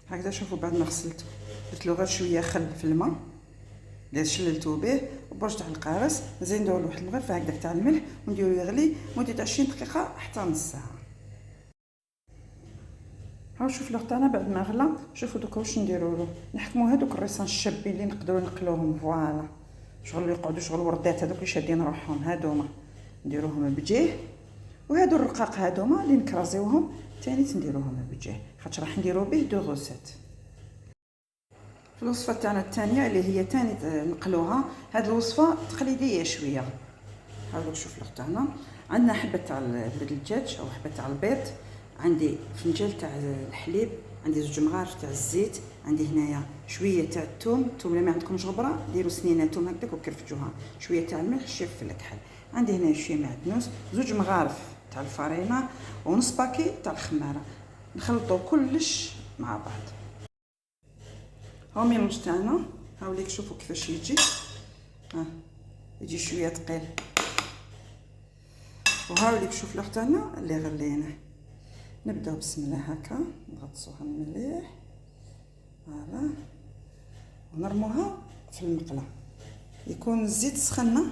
هكذا. شوفوا بعد ما غسلته درت له غير شويه خل في الماء اللي شللته به وبرج تاع القارص، نزيد ندير له واحد المغرفه هكذا تاع الملح ونديرو يغلي مده 20 دقيقه حتى نص ساعه. ها شوف لو تاعنا بعد ما غلى. شوفوا دوكا واش نديرو له، نحكموا هذوك الريسان الشابين اللي نقدروا نقلوهم فوالا، شغل يقعدوا شغل وردات هذوك اللي شادين روحهم هادوما نديروهم بجيه، وهادو الرقاق هادوما اللي نكرازيوهم ثاني نديروهم بجيه، خاطر راح نديرو به دو غوسيت. في الوصفه تاعنا الثانيه اللي هي ثاني نقلوها، هاد الوصفه تقليديه شويه. هاو شوف لو تاعنا عندنا حبه تاع البيض الدجاج او حبه تاع البيض، عندي فنجان تاع الحليب، عندي زوج مغارف تاع الزيت، عندي هنايا شويه تاع الثوم اللي ما عندكمش غبره ديروا سنينه ثوم هكذاك وكرفجوها، شويه تاع الملح، شويه فلفل الكحل، عندي هنا شويه معدنوس، زوج مغارف تاع الفرينه ونص باكي تاع الخماره. نخلطوا كلش مع بعض. هاو ميلونج تاعنا، هاو ليك شوفوا كيفاش يجي، يجي شويه ثقيل. وهاو ليك شوف لو تاعنا اللي غليناه. نبداو بسم الله هكا نغطسوها مليح فوالا ونرموها في المقله. يكون الزيت سخنه،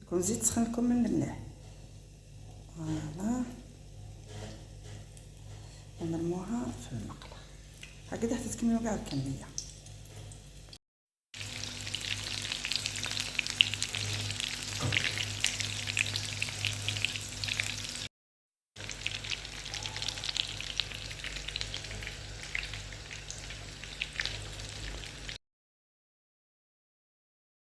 يكون الزيت سخن لكم من مليح فوالا، ونرموها في المقله هكذا حتى تكملوا كاع الكميه.